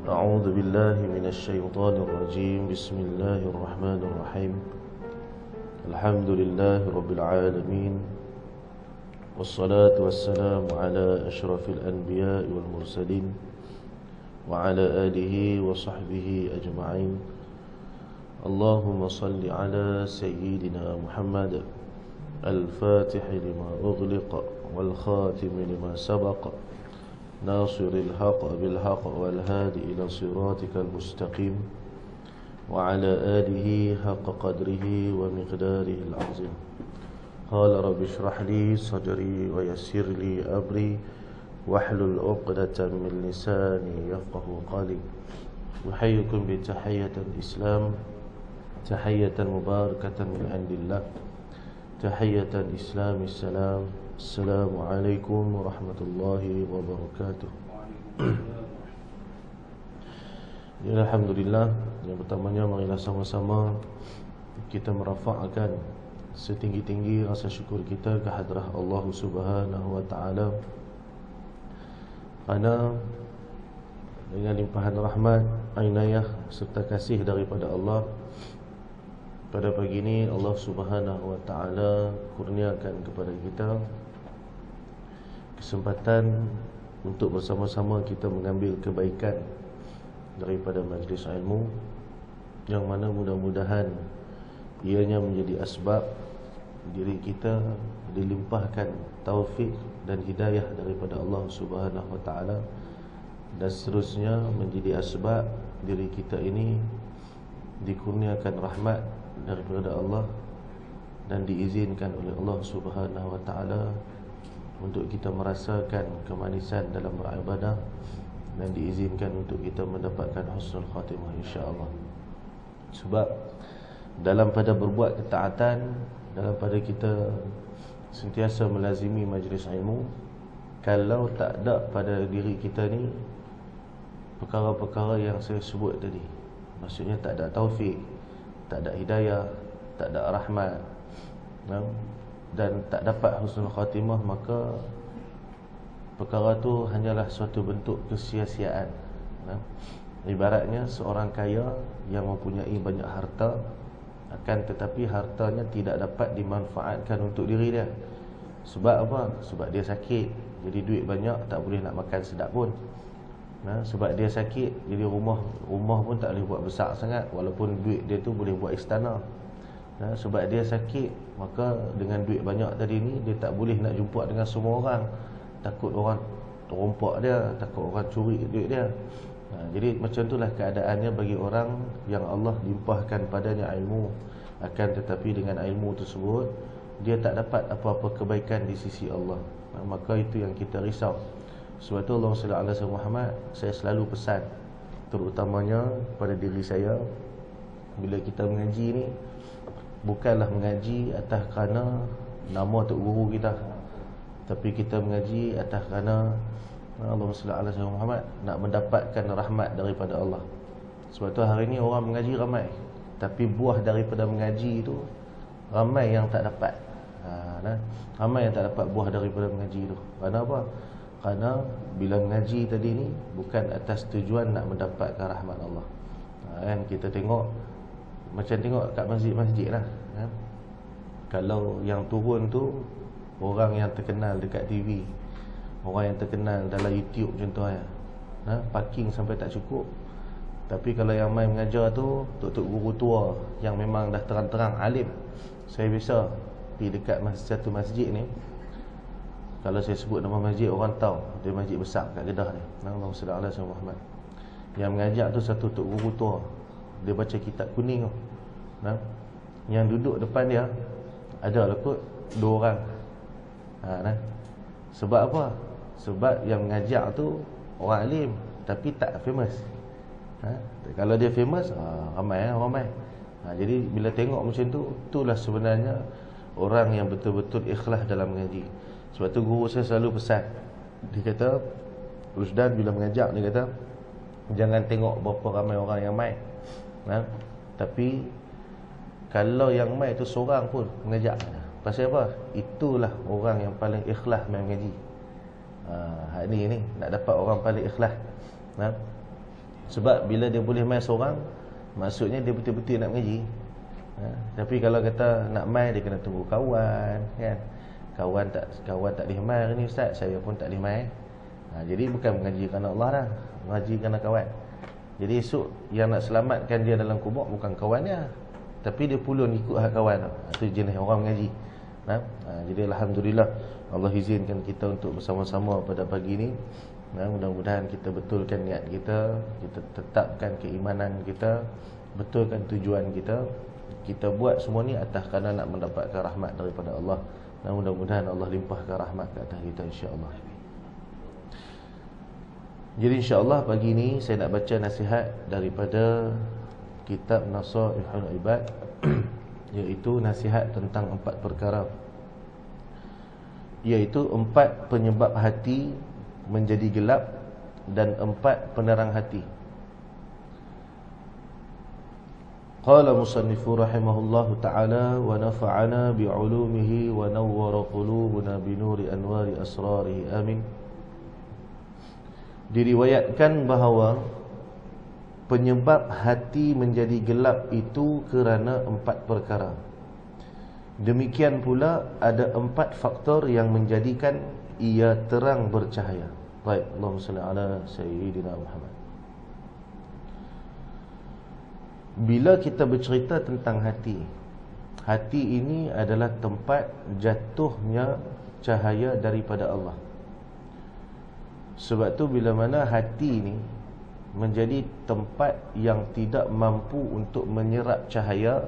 أعوذ بالله من الشيطان الرجيم. بسم الله الرحمن الرحيم. الحمد لله رب العالمين، والصلاة والسلام على أشرف الأنبياء والمرسلين وعلى آله وصحبه أجمعين. اللهم صل على سيدنا محمد الفاتح لما أغلق والخاتم لما سبق، ناصر الحق بالحق والهادي إلى صراطك المستقيم، وعلى آله حق قدره ومقداره العظيم. قال رب اشرح لي صدري ويسر لي أمري واحلل عقدة من لساني يفقه قولي. أحييكم بتحية الإسلام، تحية مباركة من عند الله، تحية الإسلام السلام. السلام عليكم ورحمة الله وبركاته. Alhamdulillah, yang pertamanya marilah sama-sama kita merafakkan setinggi-tinggi rasa syukur kita ke hadrah Allah Subhanahu wa taala, kerana dengan limpahan rahmat, inayah serta kasih daripada Allah, pada pagi ini Allah Subhanahu wa taala kurniakan kepada kita kesempatan untuk bersama-sama kita mengambil kebaikan daripada majlis ilmu, yang mana mudah-mudahan ianya menjadi asbab diri kita dilimpahkan taufik dan hidayah daripada Allah Subhanahu wa taala, dan seterusnya menjadi asbab diri kita ini dikurniakan rahmat daripada Allah dan diizinkan oleh Allah Subhanahu wa taala untuk kita merasakan kemanisan dalam beribadah, dan diizinkan untuk kita mendapatkan husnul khatimah insya-Allah. Sebab dalam pada berbuat ketaatan, dalam pada kita sentiasa melazimi majlis ilmu, kalau tak ada pada diri kita ni perkara-perkara yang saya sebut tadi, maksudnya tak ada taufik, tak ada hidayah, tak ada rahmat, dan tak dapat husnul khatimah, maka perkara tu hanyalah suatu bentuk kesia-siaan. Ibaratnya seorang kaya yang mempunyai banyak harta, akan tetapi hartanya tidak dapat dimanfaatkan untuk diri dia. Sebab apa? Sebab dia sakit, jadi duit banyak tak boleh nak makan sedap pun. Sebab dia sakit, jadi rumah pun tak boleh buat besar sangat, walaupun duit dia tu boleh buat istana. Sebab dia sakit, maka dengan duit banyak tadi ni, dia tak boleh nak jumpa dengan semua orang, takut orang rompak dia, takut orang curi duit dia. Jadi macam itulah keadaannya bagi orang yang Allah limpahkan padanya ilmu, akan tetapi dengan ilmu tersebut dia tak dapat apa-apa kebaikan di sisi Allah. Maka itu yang kita risau. Sebab itu Allah sallallahu alaihi wasallam Muhammad, saya selalu pesan, terutamanya pada diri saya, bila kita mengaji ni, bukanlah mengaji atas kerana nama tok guru kita, tapi kita mengaji atas kerana Allah sallallahu alaihi wasallam Muhammad nak mendapatkan rahmat daripada Allah. Sebab tu hari ni orang mengaji ramai, tapi buah daripada mengaji itu ramai yang tak dapat. Ramai yang tak dapat buah daripada mengaji itu. Kerana apa? Kerana bila mengaji tadi ni bukan atas tujuan nak mendapatkan rahmat Allah. Kan kita tengok, macam tengok kat masjid-masjid lah, kalau yang turun tu orang yang terkenal dekat TV, orang yang terkenal dalam YouTube contohnya, parking sampai tak cukup. Tapi kalau yang main mengajar tu tok-tok guru tua yang memang dah terang-terang alim. Saya biasa pergi dekat satu masjid ni, kalau saya sebut nama masjid, orang tahu dia masjid besar kat Kedah ni, Allahumma salli ala sayyidina Muhammad. Yang mengajar tu satu tok guru tua, dia baca kitab kuning tu. Yang duduk depan dia ada lah kot 2 orang. Sebab apa? Sebab yang mengajar tu orang alim tapi tak famous. Kalau dia famous, ramai ramai. Jadi bila tengok macam tu, itulah sebenarnya orang yang betul-betul ikhlas dalam mengaji. Sebab tu guru saya selalu pesan, dia kata, Rusdan bila mengajar, dia kata, jangan tengok berapa ramai orang yang main, tapi kalau yang main tu seorang pun mengajar, pasal apa? Itulah orang yang paling ikhlas mengaji. Hari ni nak dapat orang paling ikhlas. Sebab bila dia boleh main seorang, maksudnya dia betul-betul nak mengaji. Tapi kalau kata nak main, dia kena tunggu kawan, kan? Kawan tak boleh main hari ni ustaz, saya pun tak boleh main. Jadi bukan mengaji kerana Allah dah, mengaji kerana kawan. Jadi esok yang nak selamatkan dia dalam kubur bukan kawannya, tapi dia pulun ikut hak kawan. Itu jenis orang mengaji. Jadi alhamdulillah Allah izinkan kita untuk bersama-sama pada pagi ini. Mudah-mudahan kita betulkan niat kita, kita tetapkan keimanan kita, betulkan tujuan kita. Kita buat semua ni atas kerana nak mendapatkan rahmat daripada Allah. Mudah-mudahan Allah limpahkan rahmat ke atas kita, insya-Allah. Jadi insya-Allah pagi ini saya nak baca nasihat daripada kitab Nasaihul Ibad, iaitu nasihat tentang 4 perkara, iaitu 4 penyebab hati menjadi gelap dan 4 penerang hati. Qala musannifu rahimahullahu ta'ala wa nafa'ana bi'ulumihi wa nawwara qulubuna binuri anwari asrarihi, amin. Diriwayatkan bahawa penyebab hati menjadi gelap itu kerana 4 perkara. Demikian pula ada 4 faktor yang menjadikan ia terang bercahaya. Baik, Allahumma salli ala sayyidina Muhammad. Bila kita bercerita tentang hati, hati ini adalah tempat jatuhnya cahaya daripada Allah. Sebab tu bila mana hati ni menjadi tempat yang tidak mampu untuk menyerap cahaya,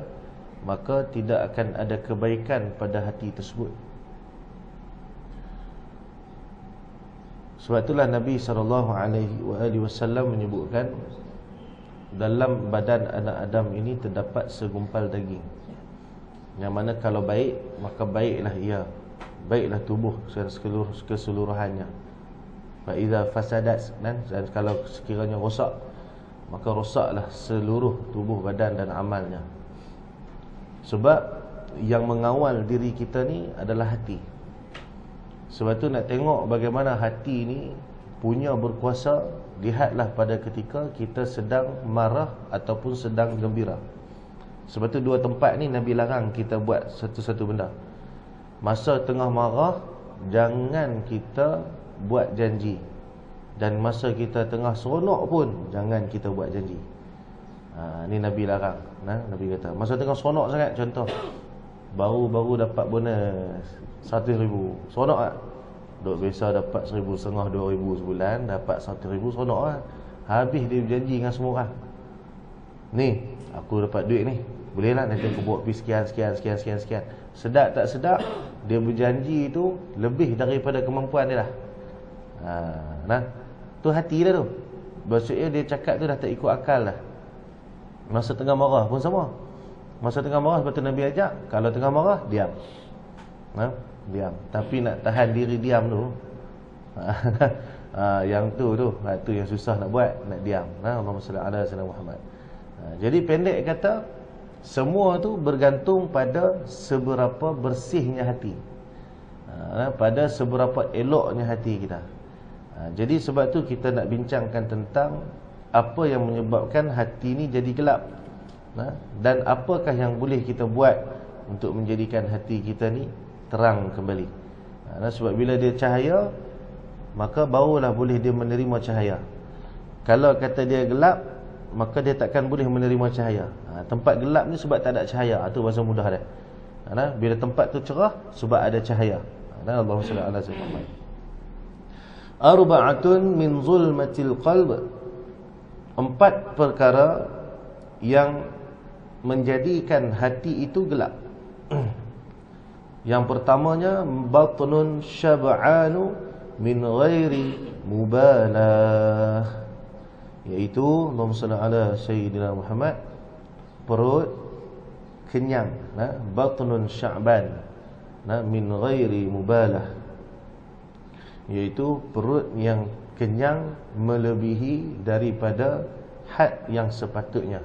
maka tidak akan ada kebaikan pada hati tersebut. Sebab itulah Nabi SAW menyebutkan, dalam badan anak Adam ini terdapat segumpal daging, yang mana kalau baik, maka baiklah ia, baiklah tubuh keseluruhannya. Faiza fasadat, dan kalau sekiranya rosak, maka rosaklah seluruh tubuh badan dan amalnya. Sebab yang mengawal diri kita ni adalah hati. Sebab tu nak tengok bagaimana hati ni punya berkuasa, lihatlah pada ketika kita sedang marah ataupun sedang gembira. Sebab tu 2 tempat ni Nabi larang kita buat satu-satu benda. Masa tengah marah, jangan kita buat janji. Dan masa kita tengah seronok pun jangan kita buat janji. Ni Nabi larang. Nabi kata masa tengah seronok sangat, contoh baru dapat bonus 100,000, seronok tak? Duk biasa dapat 1,500, 2,000 sebulan, dapat 100,000, seronok lah. Habis dia berjanji dengan semua orang, ni aku dapat duit ni, boleh lah nanti aku bawa pergi sekian. Sedap tak sedap, dia berjanji tu lebih daripada kemampuan dia lah. Tu hati dah tu. Maksudnya dia cakap tu dah tak ikut akal dah. Masa tengah marah pun sama. Masa tengah marah, sebab tu Nabi ajak, kalau tengah marah, diam. Diam. Tapi nak tahan diri diam tu, yang tu yang susah nak buat, nak diam. Allahumma salli ala sayyidina Muhammad. Jadi pendek kata, semua tu bergantung pada seberapa bersihnya hati, pada seberapa eloknya hati kita. Jadi sebab tu kita nak bincangkan tentang apa yang menyebabkan hati ni jadi gelap, dan apakah yang boleh kita buat untuk menjadikan hati kita ni terang kembali. Sebab bila dia cahaya, maka barulah boleh dia menerima cahaya. Kalau kata dia gelap, maka dia takkan boleh menerima cahaya. Tempat gelap ni sebab tak ada cahaya. Itu bahasa mudah dia. Bila tempat tu cerah, sebab ada cahaya. Allahumma salli ala sayyidina Muhammad. Arba'atun min zulmatil qalb. 4 perkara yang menjadikan hati itu gelap. Yang pertamanya, batnun syab'anu min ghairi mubalah, iaitu Allahumma salli ala sayyidina Muhammad, perut kenyang, batnun sya'ban, min ghairi mubalah, iaitu perut yang kenyang melebihi daripada had yang sepatutnya.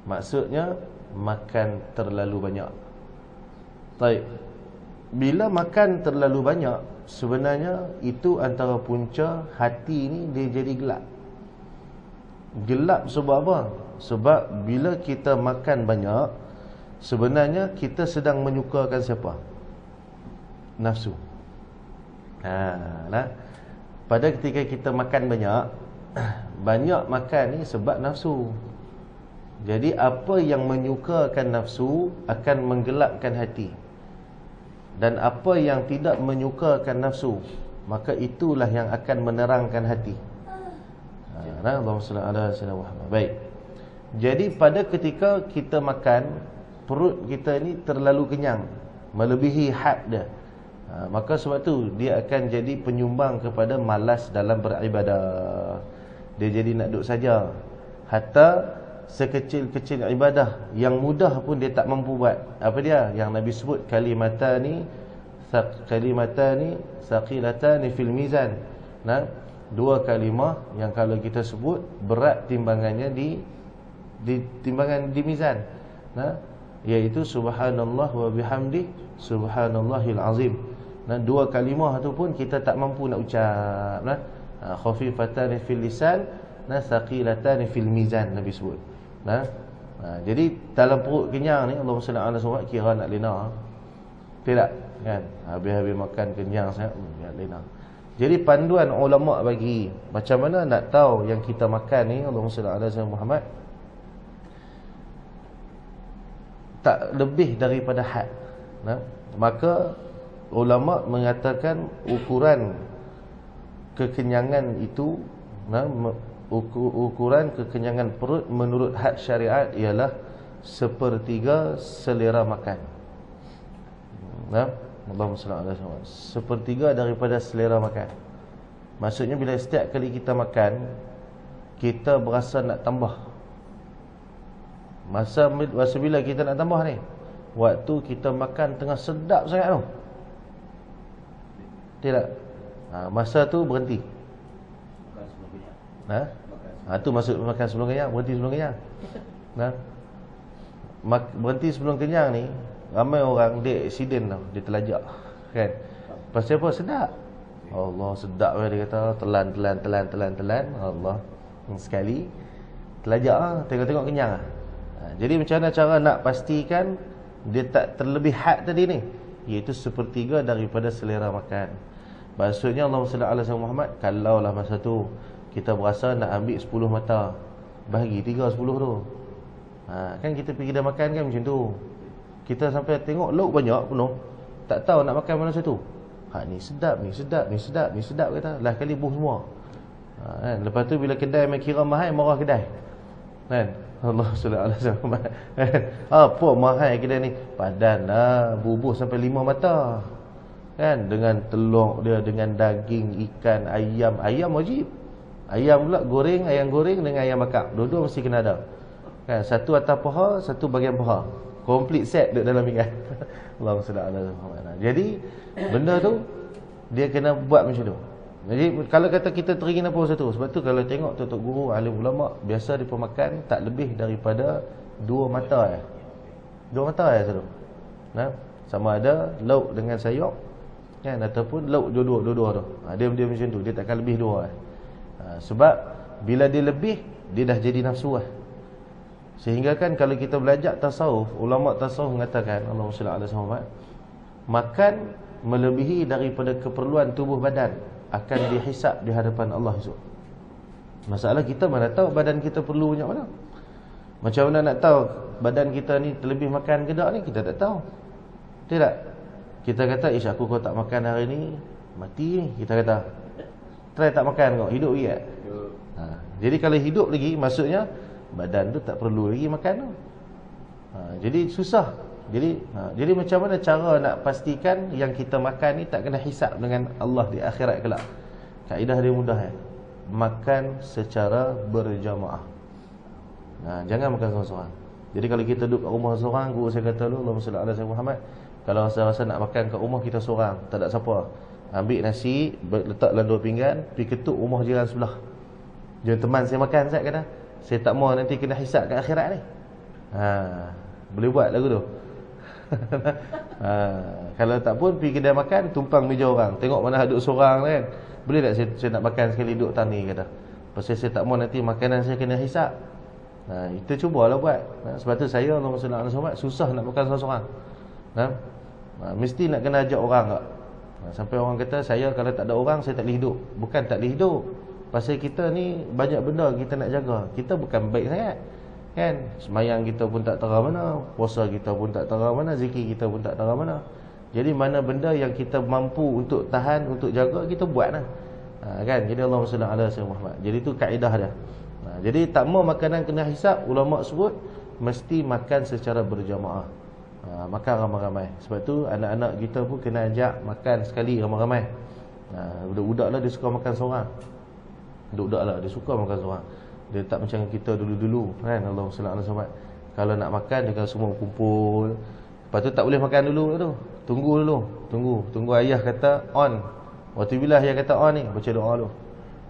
Maksudnya makan terlalu banyak. Baik. Bila makan terlalu banyak, sebenarnya itu antara punca hati ni dia jadi gelap. Gelap sebab apa? Sebab bila kita makan banyak, sebenarnya kita sedang menyukakan siapa? Nafsu. Nah, pada ketika kita makan banyak, banyak makan ni sebab nafsu. Jadi apa yang menyukakan nafsu akan menggelapkan hati. Dan apa yang tidak menyukakan nafsu, maka itulah yang akan menerangkan hati. Allahumma salli ala sayyidina Muhammad. Baik. Jadi pada ketika kita makan, perut kita ni terlalu kenyang, melebihi had dia. Maka sebab tu dia akan jadi penyumbang kepada malas dalam beribadah. Dia jadi nak duduk saja. Hatta sekecil-kecil ibadah yang mudah pun dia tak mampu buat. Apa dia? Yang Nabi sebut kalimatani saqilatani fil mizan. Nah, dua kalimah yang kalau kita sebut berat timbangannya di timbangan di mizan. Nah, iaitu subhanallah wa bihamdi subhanallahil azim. Nah, dua kalimah tu pun kita tak mampu nak ucap. Nah, khafifatan fil lisan, nah thaqilatan fil mizan Nabi sebut. Nah, jadi dalam perut kenyang ni Allahumma salli ala Muhammad kira nak lena. Tidak kan? Habis-habis makan kenyang sangat, ya lena. Jadi panduan ulama bagi macam mana nak tahu yang kita makan ni Allahumma salli ala Muhammad tak lebih daripada had. Nah, maka ulama mengatakan ukuran kekenyangan itu, nah, ukuran kekenyangan perut menurut had syariat ialah 1/3 selera makan. Nah, Allahumma salli ala Muhammad. 1/3 daripada selera makan. Maksudnya bila setiap kali kita makan, kita berasa nak tambah. Masa bila kita nak tambah ni, waktu kita makan tengah sedap sangat tu. Tidak. Masa tu berhenti. Makan sebelum kenyang. Tu maksud makan sebelum kenyang, berhenti sebelum kenyang. Berhenti sebelum kenyang ni, ramai orang dia aksiden tau, dia terlajak. Kan? Pasal apa? Sedap. Allah sedap dia kata, telan. Allah. Sekali terlajak tengok-tengok kenyang . Jadi macam mana cara nak pastikan dia tak terlebih had tadi ni? Iaitu 1/3 daripada selera makan. Maksudnya Allahumma salli ala Muhammad, kalaulah masa tu kita berasa nak ambil 10 mata, bahagi 3 10 tu. Kan kita pergi dah makan kan macam tu. Kita sampai tengok lauk banyak penuh, tak tahu nak makan mana satu. Ni sedap kata. Lah kali buh semua. Kan? Lepas tu bila kedai main kira mahal, marah kedai. Kan? Allah sallallahu alaihi wasallam. Apa mahal kedai ni? Padanlah bubuh sampai 5 mata. Kan? Dengan telur dia, dengan daging, ikan, ayam. Ayam wajib. Ayam pula goreng, ayam goreng dengan ayam bakar. Dua-dua mesti kena ada. Kan? Satu atas paha, satu bahagian paha. Complete set duduk dalam pinggan. Allahumma salli ala Muhammad. Jadi benda tu dia kena buat macam tu. Jadi kalau kata kita teringin apa satu, sebab tu kalau tengok tok guru alim ulama biasa dia makan tak lebih daripada 2 mata ya. 2 mata ya satu. Nah, sama ada lauk dengan sayur kan, ataupun lauk dua-dua tu. Dia macam tu, dia takkan lebih 2 sebab bila dia lebih dia dah jadi nafsu lah. Sehingga kan kalau kita belajar tasawuf, ulama tasawuf mengatakan Allahumma salli ala Muhammad, makan melebihi daripada keperluan tubuh badan akan dihisap di hadapan Allah esok. Masalah kita mana tahu badan kita perlu banyak mana. Macam mana nak tahu badan kita ni terlebih makan ke tak ni, kita tak tahu. Tidak. Kita kata aku kau tak makan hari ni mati ni, kita kata. Try tak makan kau, hidup lagi tak? Jadi kalau hidup lagi maksudnya badan tu tak perlu lagi makan tu. Jadi susah. Jadi macam mana cara nak pastikan yang kita makan ni tak kena hisap dengan Allah di akhirat kelak? Kaedah dia mudah makan secara berjamaah. Jangan makan seorang-seorang. Jadi kalau kita duduk kat rumah seorang, guru saya kata dulu Allahumma salli ala Muhammad, kalau rasa nak makan kat rumah kita seorang, tak ada siapa, ambil nasi, letak dalam 2 pinggan, pergi ketuk rumah jiran sebelah. Jangan teman saya makan, saya kata, saya tak mau nanti kena hisap kat akhirat ni. Boleh buat lagu tu. Kalau tak pun pergi kedai makan, tumpang meja orang, tengok mana duduk seorang kan. Boleh tak saya nak makan sekali duduk tani kata. pasal saya tak mau nanti makanan saya kena hisap. Kita cubalah buat. Sebab tu saya Allahumma salli ala Muhammad susah nak makan seorang-seorang. Mesti nak kena ajak orang tak. Sampai orang kata saya kalau tak ada orang saya tak boleh hidup. Bukan tak boleh hidup, pasal kita ni banyak benda kita nak jaga. Kita bukan baik sangat kan. Semayang kita pun tak tahu mana, puasa kita pun tak tahu mana, zikir kita pun tak tahu mana. Jadi mana benda yang kita mampu untuk tahan, untuk jaga, kita buat lah. Kan. Jadi Allahumma salli ala Muhammad. Jadi tu kaedah dia. Jadi tak mau makanan kena hisap, ulama sebut mesti makan secara berjamaah. Makan ramai-ramai. Sebab tu anak-anak kita pun kena ajak makan sekali ramai-ramai. Budak-budak lah dia suka makan seorang. Budak-budak lah dia suka makan seorang. Dia tak macam kita dulu-dulu kan. Allahumma salli ala Muhammad. Kalau nak makan dia kan semua kumpul. Lepas tu tak boleh makan dulu tu. Tunggu dulu. Tunggu ayah kata on. Waktu bila ayah kata on ni, baca doa dulu.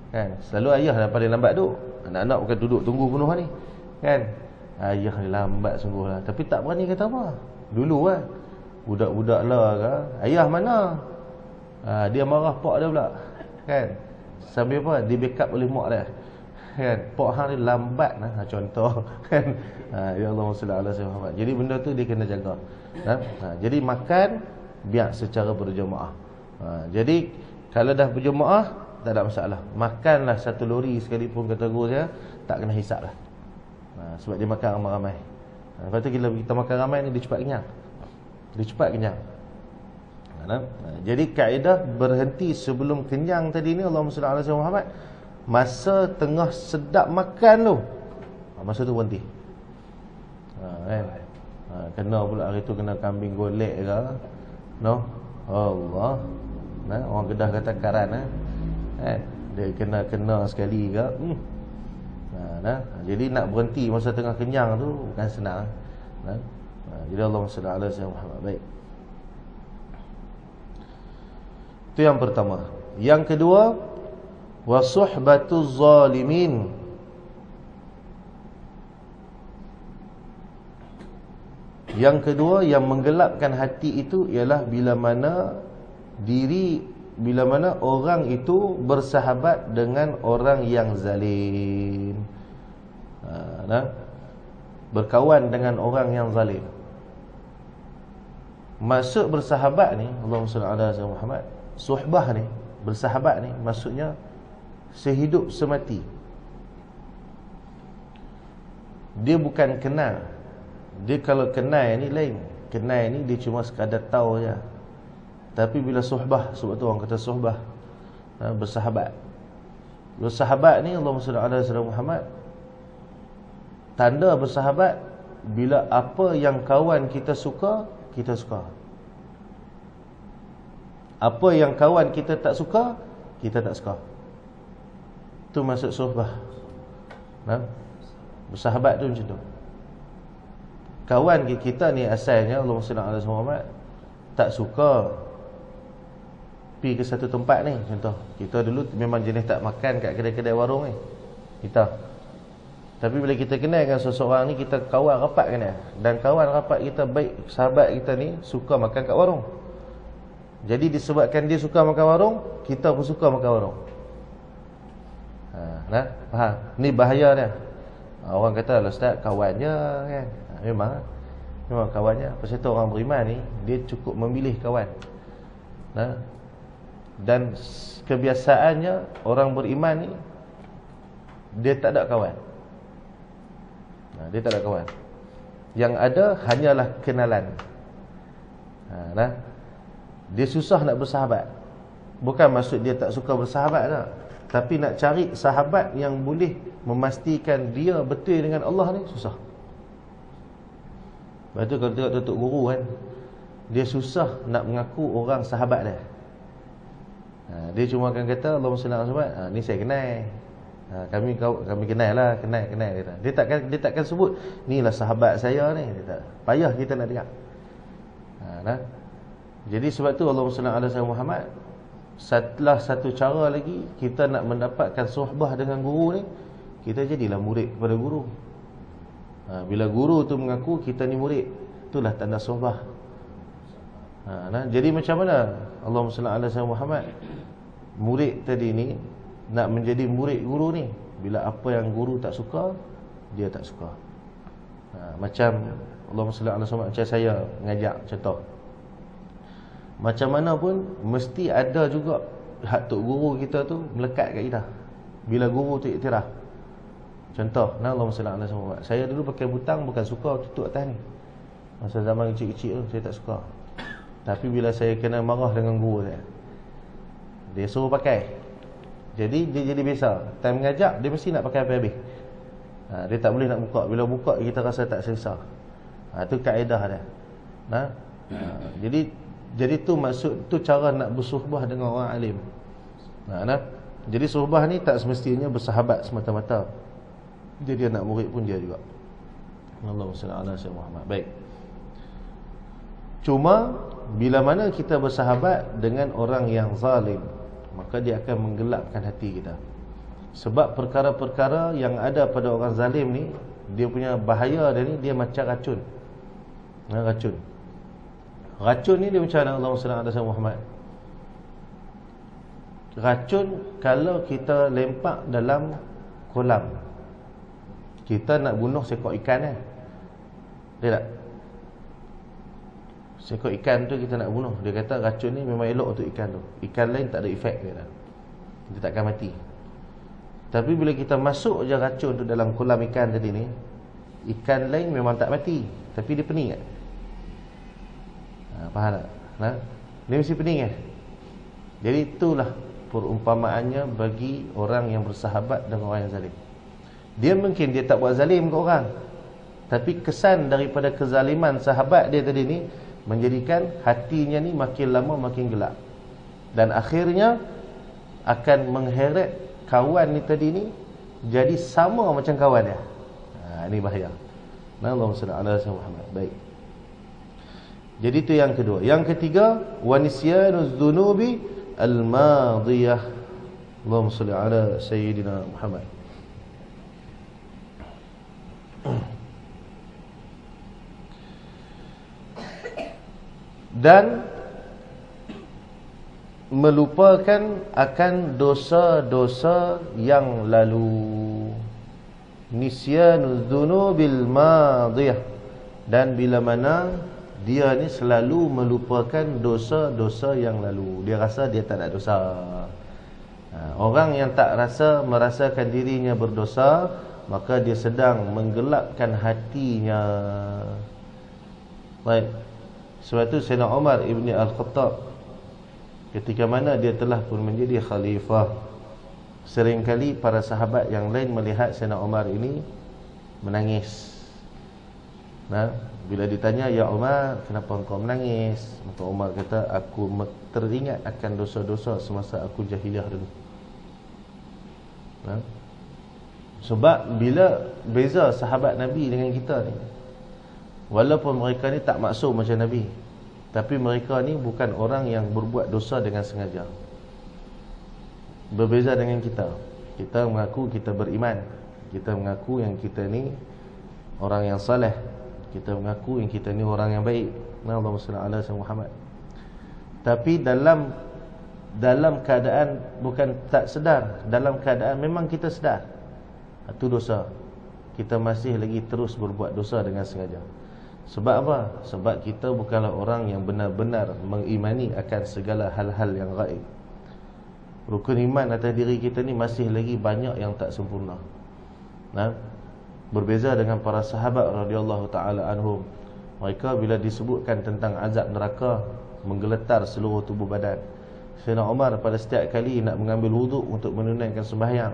Kan? Selalu ayah dah paling lambat duduk. Anak-anak bukan duduk tunggu penuh ni. Kan? Ayah ni lambat sungguh lah. Tapi tak berani kata apa. Dulu kan. Budak-budak lah ke. Ayah mana? Dia marah pak dia pula. Kan? Sambil apa? Di backup oleh mak dia. Kan? Pak hang ni lambat lah. Contoh. Kan? Ya Allah salli ala Muhammad. Jadi benda tu dia kena jaga. Jadi makan biar secara berjemaah. Jadi kalau dah berjemaah tak ada masalah. Makanlah satu lori sekalipun kata guru saya, tak kena hisap lah. Sebab dia makan ramai-ramai. Lepas tu bila kita makan ramai ni dia cepat kenyang. Jadi kaedah berhenti sebelum kenyang tadi ni, Allahumma salli ala Muhammad, masa tengah sedap makan tu, masa tu berhenti. Kan? Kena pula hari tu kena kambing golek ke, no? Allah. Orang Kedah kata karan kan? Dia kena sekali ke. Jadi nak berhenti masa tengah kenyang tu bukan senang. Jadi Allahumma salli ala Muhammad. Baik. Itu yang pertama. Yang kedua, wa suhbatuz zalimin. Yang kedua yang menggelapkan hati itu ialah bila mana orang itu bersahabat dengan orang yang zalim. Berkawan dengan orang yang zalim. Maksud bersahabat ni, Allahumma salli ala Muhammad, suhbah ni, bersahabat ni maksudnya sehidup semati. Dia bukan kenal. Dia kalau kenal ni lain. Kenal ni dia cuma sekadar tahu je. Tapi bila suhbah, sebab tu orang kata suhbah, bersahabat. Bersahabat ni Allahumma salli ala Muhammad, tanda bersahabat bila apa yang kawan kita suka, kita suka. Apa yang kawan kita tak suka, kita tak suka. Itu maksud suhbah. Bersahabat tu macam tu. Kawan kita ni asalnya Allahumma salli ala Muhammad tak suka pergi ke satu tempat ni. Contoh, kita dulu memang jenis tak makan kat kedai-kedai warung ni kita. Tapi bila kita kenal dengan seseorang ni, kita kawan rapat kan dia. Dan kawan rapat kita baik, sahabat kita ni suka makan kat warung. Jadi disebabkan dia suka makan warung, kita pun suka makan warung. Faham? Ni bahaya dia. Orang kata ustaz kawannya kan. Memang kawannya. Pasal tu orang beriman ni dia cukup memilih kawan. Dan kebiasaannya orang beriman ni dia tak ada kawan. Dia tak ada kawan. Yang ada hanyalah kenalan. Dia susah nak bersahabat. Bukan maksud dia tak suka bersahabat tak. Tapi nak cari sahabat yang boleh memastikan dia betul dengan Allah ni susah. Lepas tu kalau tengok Datuk Guru kan, dia susah nak mengaku orang sahabat dia. Dia cuma akan kata Allahumma salli ala Muhammad, ni saya kenal. Kami kenal lah, kenal kata. Dia takkan sebut inilah sahabat saya ni. Dia tak. Payah kita nak dengar. Jadi sebab tu Allahumma salli ala Muhammad, salah satu cara lagi kita nak mendapatkan suhbah dengan guru ni, kita jadilah murid kepada guru. Bila guru tu mengaku kita ni murid, itulah tanda suhbah. Jadi macam mana Allahumma salli ala Muhammad, murid tadi ni nak menjadi murid guru ni, Bila apa yang guru tak suka, dia tak suka. Macam Allahumma salli ala Muhammad, macam saya ngajak contoh. Macam mana pun mesti ada juga hak tok guru kita tu melekat kat kita. Bila guru tu iktiraf. Contoh, Allahumma salli ala Muhammad, saya dulu pakai butang bukan suka tutup atas ni. Masa zaman kecil-kecil tu saya tak suka. Tapi bila saya kena marah dengan guru saya, dia suruh pakai. Jadi dia jadi biasa. Time mengajak dia mesti nak pakai sampai habis. Dia tak boleh nak buka. Bila buka kita rasa tak selesa. Tu kaedah dia. Jadi tu maksud, tu cara nak bersuhbah dengan orang alim. Jadi suhbah ni tak semestinya bersahabat semata-mata. Dia nak murid pun dia juga. Allahumma salli ala Muhammad. Baik. Cuma bila mana kita bersahabat dengan orang yang zalim, maka dia akan menggelapkan hati kita. Sebab perkara-perkara yang ada pada orang zalim ni, dia punya bahaya dia ni, dia macam racun. Racun. Racun ni dia macam mana? Allahumma salli ala Muhammad. Racun kalau kita lempak dalam kolam, kita nak bunuh seekor ikan dia tak? Seekor ikan tu kita nak bunuh, dia kata racun ni memang elok untuk ikan tu. Ikan lain tak ada efek dia dah. Dia takkan mati. Tapi bila kita masuk je racun tu dalam kolam ikan tadi ni, ikan lain memang tak mati, tapi dia pening kan? Faham tak? Dia mesti pening kan? Jadi itulah perumpamaannya bagi orang yang bersahabat dengan orang yang zalim. Dia mungkin dia tak buat zalim ke orang, tapi kesan daripada kezaliman sahabat dia tadi ni menjadikan hatinya ni makin lama makin gelap, dan akhirnya akan mengheret kawan ni tadi ni jadi sama macam kawan dia. Ini bahaya. Allahumma salli ala Muhammad. Baik. Jadi itu yang kedua. Yang ketiga, wa nisyanuz dzunubi al-madiyah. Allahumma salli ala sayyidina Muhammad. Dan melupakan akan dosa-dosa yang lalu. Nisyanuz dzunubil madiyah. Dan bila mana dia ni selalu melupakan dosa-dosa yang lalu, dia rasa dia tak ada dosa. Orang yang tak merasakan dirinya berdosa, maka dia sedang menggelapkan hatinya. Baik. Sebab itu Sayyidina Umar ibn Al-Khattab, ketika mana dia telah pun menjadi khalifah, seringkali para sahabat yang lain melihat Sayyidina Umar ini menangis. Bila ditanya, "Ya Umar, kenapa engkau menangis?" Maka Umar kata, "Aku teringat akan dosa-dosa semasa aku jahiliah dulu." Sebab bila beza sahabat Nabi dengan kita ni, walaupun mereka ni tak maksum macam Nabi, tapi mereka ni bukan orang yang berbuat dosa dengan sengaja. Berbeza dengan kita. Kita mengaku kita beriman, kita mengaku yang kita ni orang yang saleh, kita mengaku yang kita ni orang yang baik. Allahumma salli ala Muhammad. Tapi dalam keadaan bukan tak sedar, dalam keadaan memang kita sedar itu dosa, kita masih lagi terus berbuat dosa dengan sengaja. Sebab apa? Sebab kita bukanlah orang yang benar-benar mengimani akan segala hal-hal yang gaib. Rukun iman atas diri kita ni masih lagi banyak yang tak sempurna. Berbeza dengan para sahabat radhiyallahu taala anhum. Mereka bila disebutkan tentang azab neraka, menggeletar seluruh tubuh badan. Sayyidina Umar pada setiap kali nak mengambil wuduk untuk menunaikan sembahyang,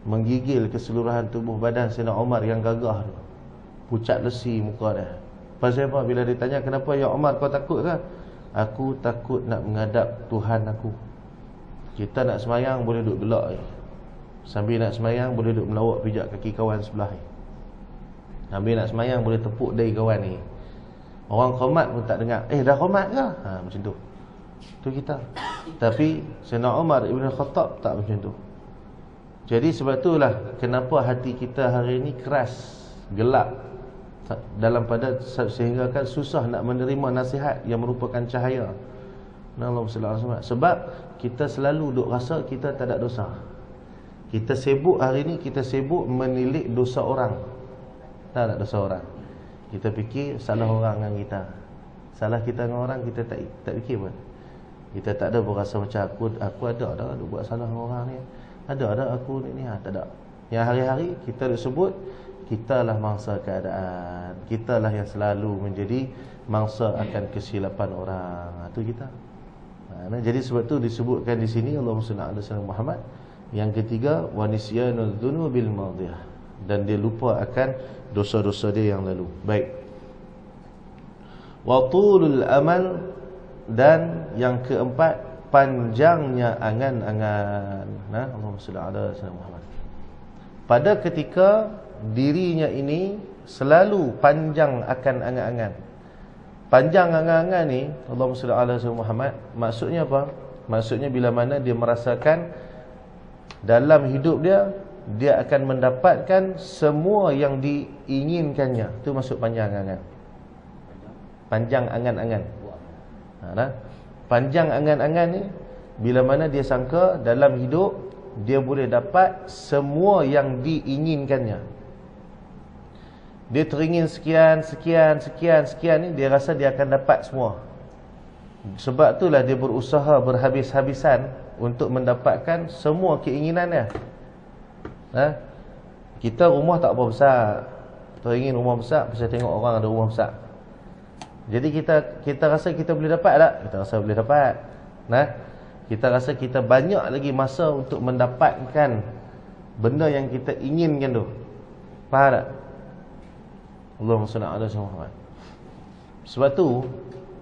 menggigil keseluruhan tubuh badan Sayyidina Umar yang gagah tu, pucat lesi muka dia. Pasal apa? Bila ditanya, "Kenapa ya Umar, kau takut ke?" "Aku takut nak menghadap Tuhan aku." Kita nak sembahyang boleh duduk gelak je. Sambil nak sembahyang boleh duduk melawak pijak kaki kawan sebelah ni. Sambil nak sembahyang boleh tepuk dahi kawan ni. Orang khomat pun tak dengar, dah khomat ke? Macam tu. Tu kita. Tapi Sayyidina Umar Ibn Khattab tak macam tu. Jadi sebab itulah kenapa hati kita hari ini keras, gelap dalam pada, sehingga kan susah nak menerima nasihat yang merupakan cahaya. Allahumma salli ala Muhammad. Sebab kita selalu duk rasa kita tak ada dosa. Kita sibuk hari ni, kita sibuk menilik dosa orang. Tahu tak dosa orang? Kita fikir salah orang dengan kita. Salah kita dengan orang, kita tak fikir pun. Kita tak ada berasa macam aku ada buat salah dengan orang ni. Ada aku ni tak ada. Yang hari-hari kita sebut, kitalah mangsa keadaan. Kitalah yang selalu menjadi mangsa akan kesilapan orang. Itu kita. Jadi sebab tu disebutkan di sini Allahumma salli ala sayyidina Muhammad. Yang ketiga, wa nisyanul dzunubil madhiyah, dan dia lupa akan dosa-dosa dia yang lalu. Baik. Wa tulul amal, dan yang keempat, panjangnya angan-angan. Allahumma salli ala sayyidina Muhammad. Pada ketika dirinya ini selalu panjang akan angan-angan. Panjang angan-angan ni, Allahumma salli ala sayyidina Muhammad, maksudnya apa? Maksudnya bila mana dia merasakan dalam hidup dia akan mendapatkan semua yang diinginkannya. Itu maksud panjang angan-angan. Panjang angan-angan. Panjang angan-angan ni bila mana dia sangka dalam hidup dia boleh dapat semua yang diinginkannya. Dia teringin sekian ni, dia rasa dia akan dapat semua. Sebab itulah dia berusaha berhabis-habisan untuk mendapatkan semua keinginannya. Kita rumah tak apa besar, teringin rumah besar pasal tengok orang ada rumah besar. Jadi kita rasa kita boleh dapat tak? Kita rasa boleh dapat. Kita rasa kita banyak lagi masa untuk mendapatkan benda yang kita inginkan tu. Faham tak? Allahumma salli ala sayyidina Muhammad. Sebab tu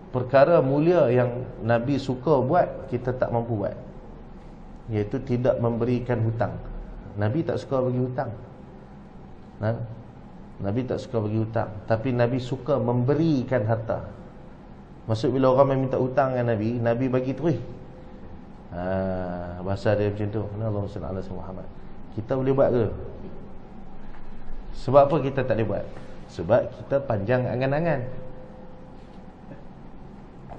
perkara mulia yang Nabi suka buat, kita tak mampu buat, iaitu tidak memberikan hutang. Nabi tak suka bagi hutang. Nabi tak suka bagi hutang, tapi Nabi suka memberikan harta. Maksud bila orang minta hutang dengan Nabi, Nabi bagi terus. Bahasa dia macam tu. Allahumma salli ala sayyidina Muhammad. Kita boleh buat ke? Sebab apa kita tak boleh buat? Sebab kita panjang angan-angan.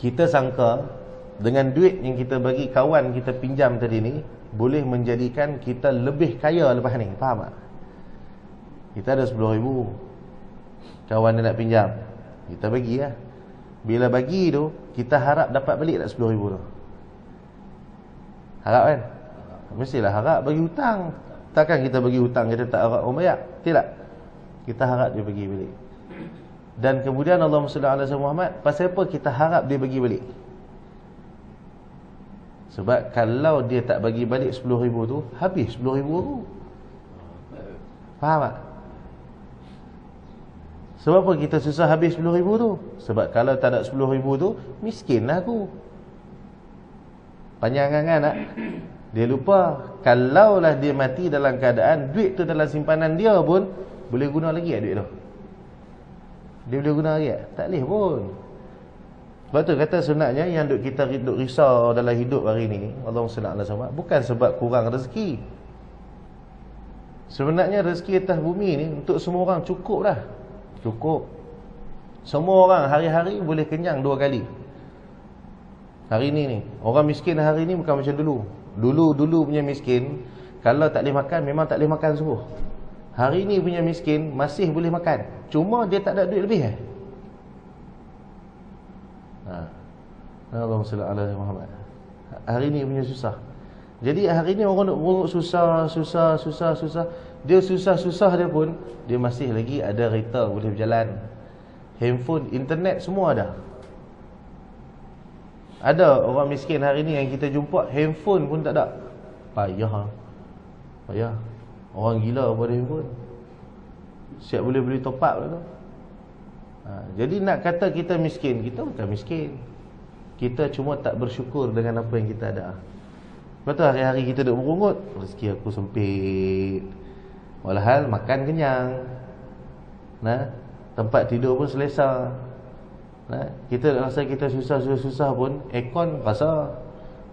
Kita sangka dengan duit yang kita bagi kawan kita pinjam tadi ni boleh menjadikan kita lebih kaya lepas ni. Faham tak? Kita ada 10,000, kawan dia nak pinjam, kita bagi lah. Bila bagi tu, kita harap dapat balik tak 10,000 tu? Harap kan? Mestilah harap bagi hutang. Takkan kita bagi hutang kita tak harap orang bayar? Tidak. Kita harap dia bagi balik. Dan kemudian Allahumma salli ala sayyidina Muhammad, pasal apa kita harap dia bagi balik? Sebab kalau dia tak bagi balik 10,000 tu, habis 10,000 tu. Faham tak? Sebab apa kita susah habis 10,000 tu? Sebab kalau tak ada 10,000 tu, miskin lah aku. Panjang angan tak? Dia lupa, kalaulah dia mati dalam keadaan duit tu dalam simpanan dia pun, boleh guna lagi tak duit tu? Dia boleh guna lagi tak? Tak boleh pun. Sebab tu kata sunatnya yang kita duk risau dalam hidup hari ni, Allahumma salli ala sayyidina, bukan sebab kurang rezeki. Sebenarnya rezeki atas bumi ni untuk semua orang cukup dah. Cukup. Semua orang hari-hari boleh kenyang 2 kali. Hari ni orang miskin hari ni bukan macam dulu. Dulu punya miskin, kalau tak boleh makan, memang tak boleh makan sungguh. Hari ni punya miskin masih boleh makan, cuma dia tak ada duit lebih. Allahumma salli ala Muhammad. Hari ni punya susah. Jadi hari ni orang nak susah. Dia susah dia pun, dia masih lagi ada kereta boleh berjalan, handphone, internet, semua ada. Ada orang miskin hari ni yang kita jumpa, handphone pun tak ada. Payah. Orang gila pada handphone, siap boleh beli top up lah tu. Jadi nak kata kita miskin, kita bukan miskin. Kita cuma tak bersyukur dengan apa yang kita ada. Betul, hari-hari kita duk merungut, rezeki aku sempit, walhal makan kenyang, tempat tidur pun selesa. Kita rasa kita susah pun, aircon rasa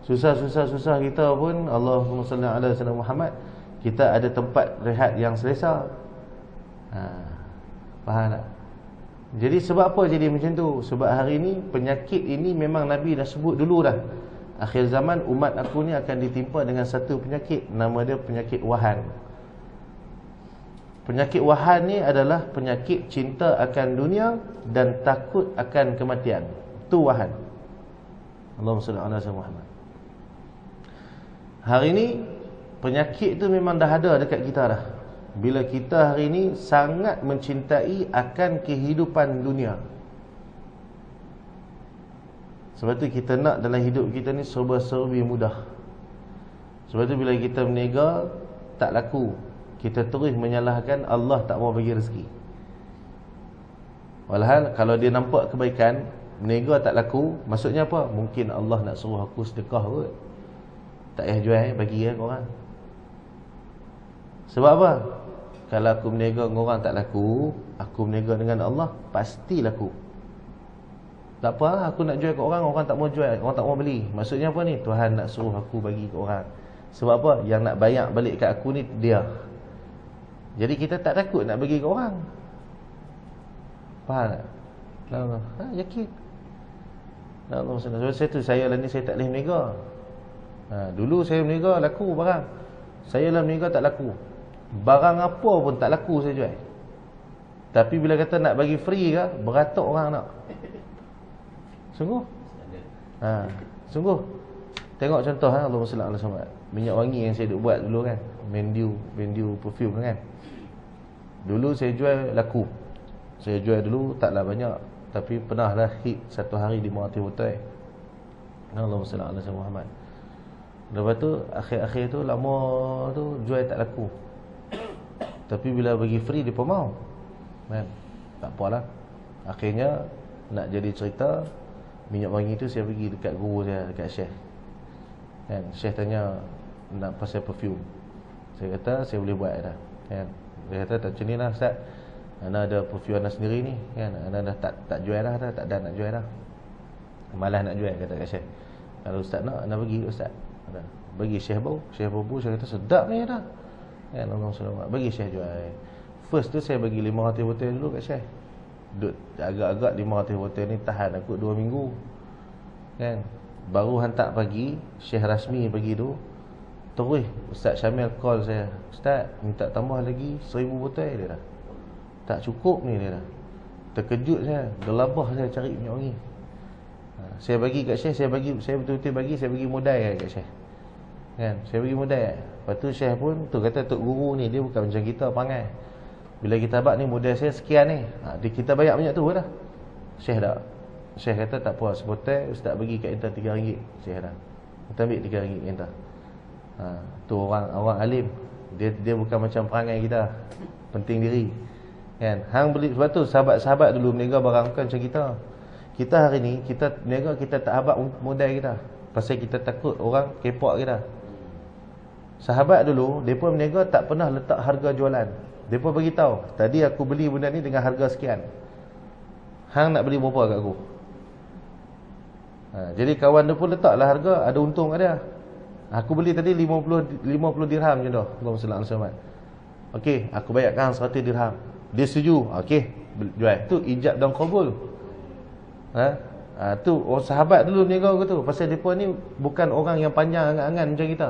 susah kita pun, Allahumma salli ala sayyidina Muhammad, kita ada tempat rehat yang selesa. Faham tak? Jadi sebab apa jadi macam tu? Sebab hari ni penyakit ini memang Nabi dah sebut dulu dah. akhir zaman umat aku ni akan ditimpa dengan satu penyakit, nama dia penyakit wahan. Penyakit wahan ni adalah penyakit cinta akan dunia dan takut akan kematian. Itu wahan. Allahumma salli ala sayyidina Muhammad. Hari ni penyakit tu memang dah ada dekat kita dah. Bila kita hari ni sangat mencintai akan kehidupan dunia. Sebab tu kita nak dalam hidup kita ni serba-serbi mudah. Sebab tu bila kita berniaga tak laku, kita terus menyalahkan Allah tak mau bagi rezeki. Walhal kalau dia nampak kebaikan, berniaga tak laku, maksudnya apa? Mungkin Allah nak suruh aku sedekah kot. Tak payah jual, bagi korang. Sebab apa? Kalau aku berniaga dengan orang tak laku, aku berniaga dengan Allah pasti laku. Tak apa, aku nak jual ke orang, orang tak mau jual, orang tak mau beli. Maksudnya apa ni? Tuhan nak suruh aku bagi ke orang. Sebab apa? Yang nak bayar balik kat aku ni dia. Jadi kita tak takut nak bagi ke orang. Faham tak? Yakin. Allah SWT. Sebab tu saya lah ni saya tak boleh berniaga. Dulu saya berniaga laku barang. Saya lah berniaga tak laku. Barang apa pun tak laku saya jual. Tapi bila kata nak bagi free ke, beratuk orang nak. Sungguh? Sungguh. Tengok contoh Allahumma salli ala Muhammad. Minyak wangi yang saya duk buat dulu kan, Bendu perfume kan. Dulu saya jual laku. Saya jual dulu taklah banyak, tapi pernah lah hit satu hari 500 botol. Allahumma salli ala Muhammad. Lepas tu akhir-akhir tu lama tu jual tak laku. Tapi bila bagi free dia pun mau. Kan? Tak apalah. Akhirnya nak jadi cerita, minyak wangi tu saya pergi dekat guru saya, dekat Syekh. Kan, Syekh tanya nak pasal perfume. Saya kata saya boleh buat dah. Kan. Dia kata tak macam ni lah Ustaz. Ana ada perfume ana sendiri ni, kan. Ana dah tak jual dah, tak ada nak jual dah. Malas nak jual kata kat Syekh. Kalau Ustaz nak, ana bagi Ustaz. Bagi Syekh bau, Syekh kata sedap ni dah. Kan, Allah SWT bagi Syekh jual. First tu saya bagi 500 botol dulu kat Syekh. Duk agak-agak 500 botol ni tahan aku 2 minggu. Kan? Baru hantar pagi, Syekh rasmi pergi tu. Terus Ustaz Syamil call saya. Ustaz, minta tambah lagi 1000 botol dia dah. Tak cukup ni dia dah. Terkejut saya, gelabah saya cari minyak wangi. Saya bagi kat Syekh, saya betul-betul bagi, saya bagi modal kat Syekh. Kan? Saya bagi modal. Lepas tu Syekh pun tu kata tok guru ni dia bukan macam kita pangai. Bila kita abad ni modal saya sekian ni, kita bayar banyak tu dah. Syekh dah. Syekh kata tak apa, sebotol Ustaz bagi kat kita RM3. Syekh dah. Kita ambil RM3 kita. Tu orang alim. Dia bukan macam perangai kita. Penting diri. Kan? Hang beli sebab tu sahabat-sahabat dulu berniaga barang bukan macam kita. Kita hari ni kita berniaga kita tak habaq modal kita. Pasal kita takut orang kepok kita. Sahabat dulu depa berniaga tak pernah letak harga jualan. Depa bagi tahu, tadi aku beli benda ni dengan harga sekian. Hang nak beli berapa kat aku? Jadi kawan dia pun letaklah harga, ada untung kat dia. Aku beli tadi 50 dirham je dah. Allahumma salli ala Muhammad. Okey, aku bayarkan 100 dirham. Dia setuju. Okey, jual. Tu ijab dan qabul. Tu orang sahabat dulu berniaga aku tu. Pasal depa ni bukan orang yang panjang angan-angan macam kita.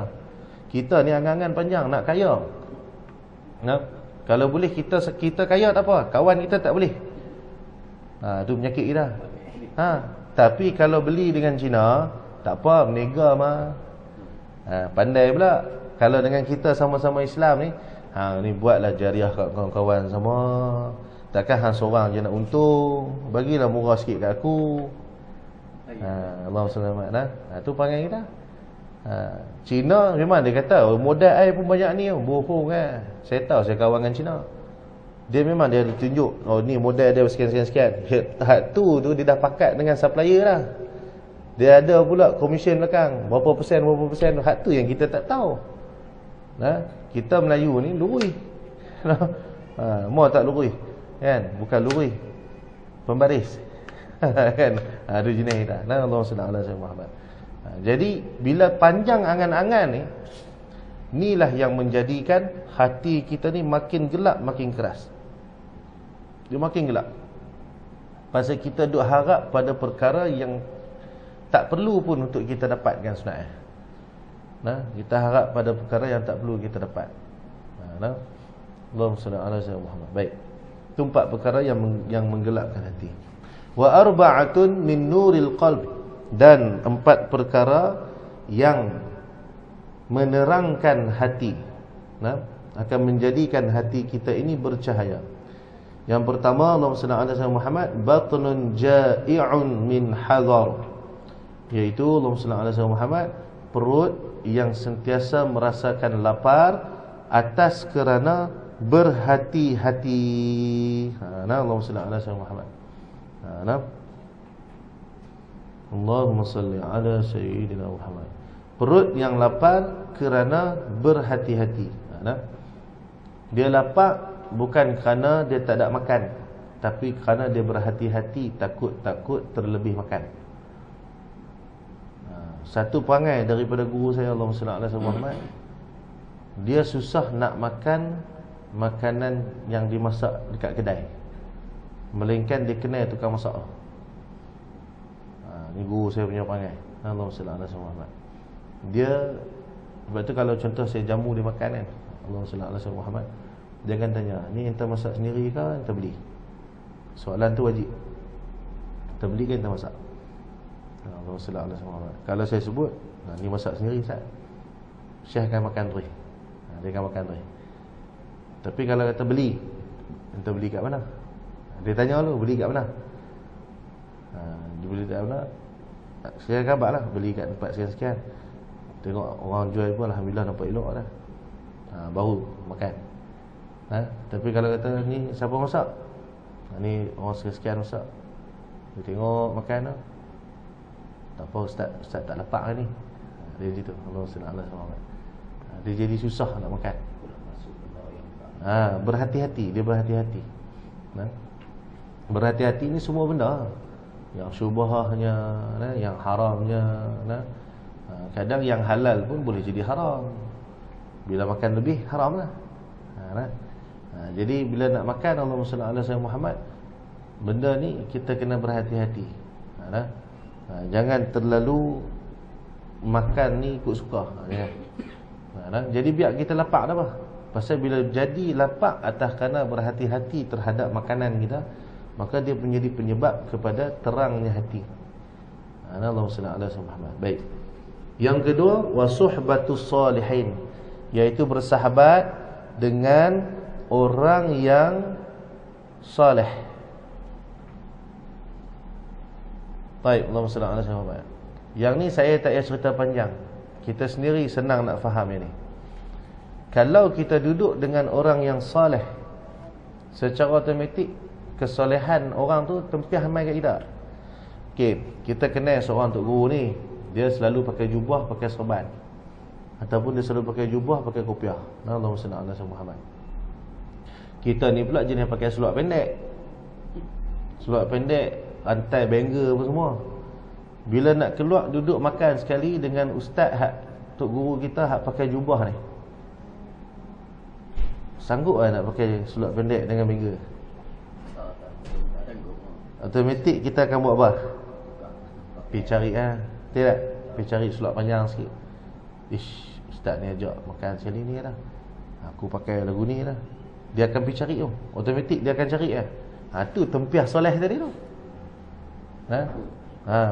Kita ni angan-angan panjang nak kaya. Kalau boleh kita kaya tak apa, kawan kita tak boleh. Tu penyakit kita. Tapi kalau beli dengan Cina, tak apa, berniaga mah. Pandai pula. Kalau dengan kita sama-sama Islam ni, ni buatlah jariah kat kawan-kawan sama. Takkan hang seorang je nak untung. Bagilah murah sikit kat aku. Allah SWT. Tu panggil kita. Cina memang dia kata modal air pun banyak ni. Bohong kan. Saya tahu saya kawan dengan Cina. Dia memang dia tunjuk, oh ni modal dia sekian-sekian. Tahap tu dia dah pakat dengan supplier dah. Dia ada pula komisen belakang. Berapa persen. Hak tu yang kita tak tahu. Kita Melayu ni lurui. Mau tak lurui? Kan? Bukan lurui. Pembaris. Kan? Ada jenis dah. Allahumma salli ala Muhammad. Jadi bila panjang angan-angan ni, inilah yang menjadikan hati kita ni makin gelap, makin keras. Dia makin gelap. Pasal kita duk harap pada perkara yang tak perlu pun untuk kita dapatkan sunat. Nah, kita harap pada perkara yang tak perlu kita dapat. Nah, Allahumma salli ala sayyidina Muhammad. Baik. Itu 4 perkara yang menggelapkan hati. Wa arba'atun min nuril qalbi, dan 4 perkara yang menerangkan hati. Nah, akan menjadikan hati kita ini bercahaya. Yang pertama, Allahumma salli ala sayyidina Muhammad, batnun ja'i'un min hadar, iaitu Allahumma salli ala sayyidina Muhammad, perut yang sentiasa merasakan lapar atas kerana berhati-hati. Nah, Allahumma salli ala sayyidina Muhammad. Nah, Allahumma salli ala sayyidina Muhammad. Perut yang lapar kerana berhati-hati. Nah, dia lapar bukan kerana dia tak ada makan, tapi kerana dia berhati-hati, takut terlebih makan. Satu perangai daripada guru saya, Allahumma salli ala sayyidina Muhammad, dia susah nak makan makanan yang dimasak dekat kedai, melainkan dia kenal tukang masak. Ni guru saya punya perangai, Allahumma salli ala sayyidina Muhammad. Dia, sebab tu kalau contoh saya jamu dia makan kan, Allahumma salli ala sayyidina Muhammad, jangan tanya, ni ente masak sendiri ke ente beli? Soalan tu wajib. Ente beli ke ente masak? Allahumma salli ala sayyidina Muhammad. Kalau saya sebut, ni masak sendiri Ustaz, Syekh akan makan terus. Dia akan makan terus. Tapi kalau kata beli, ente beli kat mana? Dia tanya dulu, beli kat mana? Dia beli kat mana? Saya khabar lah, beli kat tempat sekian-sekian. Tengok orang jual pun alhamdulillah nampak elok dah. Baru makan. Tapi kalau kata ni siapa masak? Ni orang sekian-sekian masak. Dia tengok makan dah. Tak apa Ustaz tak lapar kan ni. Dia macam tu. Allahumma salli ala Muhammad. Dia jadi susah nak makan. Berhati-hati, dia berhati-hati. Berhati-hati ni semua benda, yang syubhahnya, yang haramnya. Kadang yang halal pun boleh jadi haram. Bila makan lebih, haram lah. Jadi bila nak makan, Allahumma salli ala sayyidina Muhammad, benda ni kita kena berhati-hati. Jangan terlalu makan ni ikut suka. Jadi biar kita lapar dah bah. Pasal bila jadi lapar atas kerana berhati-hati terhadap makanan kita, maka dia menjadi penyebab kepada terangnya hati. Allahumma salli ala sayyidina Muhammad. Baik. Yang kedua, wasuhbatus salihin, iaitu bersahabat dengan orang yang saleh. Baik, Allahumma salli ala sayyidina Muhammad. Yang ni saya tak payah cerita panjang. Kita sendiri senang nak faham yang ni. Kalau kita duduk dengan orang yang saleh, secara automatik kesolehan orang tu tempiah mai kat kita. Okey, kita kenal seorang tok guru ni, dia selalu pakai jubah, pakai serban, ataupun dia selalu pakai jubah, pakai kopiah. Allahumma salli ala sayyidina Muhammad. Kita ni pula jenis pakai seluar pendek. Seluar pendek, rantai bangga apa semua. Bila nak keluar duduk makan sekali dengan ustaz tok guru kita pakai jubah ni, sanggup lah nak pakai seluar pendek dengan bangga? Automatik kita akan buat apa? Pergi cari tidak? Pergi cari seluar panjang sikit. Ustaz ni ajak makan sekali ni dah, aku pakai lagu ni dah. Dia akan pergi cari tu. Automatik dia akan cari tu tempiah soleh tadi tu.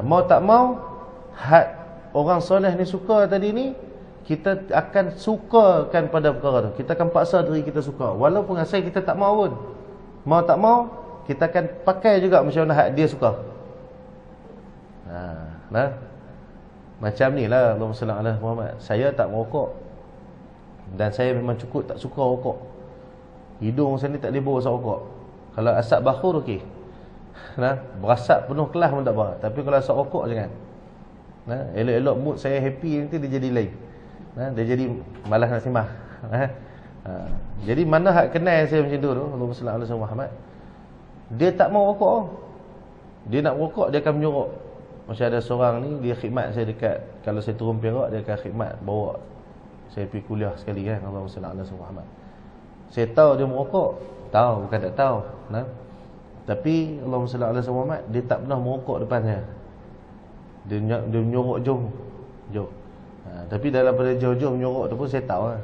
Mau tak mau, orang soleh ni suka tadi ni, kita akan sukakan pada perkara tu. Kita akan paksa diri kita suka, walaupun asal kita tak mau pun. Mau tak mau, kita akan pakai juga macam mana dia suka. Macam ni lah, Allahumma salli ala Muhammad. Saya tak merokok, dan saya memang cukup tak suka rokok. Hidung saya ni tak boleh bawa asap rokok. Kalau asap bakhur okey, berasap penuh kelas pun tak apa. Tapi kalau asap rokok jangan. Elok-elok mood saya happy, nanti dia jadi lain. Dia jadi malas nak sembah. Jadi mana hak kenal saya macam tu Allahumma salli ala Muhammad, dia tak mau rokok. Dia nak rokok, dia akan menyuruh. Macam ada seorang ni, dia khidmat saya dekat, kalau saya turun Perak, dia akan khidmat bawa saya pergi kuliah sekali kan. Allahumma salli ala Muhammad. Saya tahu dia merokok, tahu, bukan tak tahu. Tapi Allahumma salli ala Muhammad, dia tak pernah merokok depan saya. Dia menyorok jauh. Tapi dalam pada jauh-jauh menyorok tu pun saya tahu lah.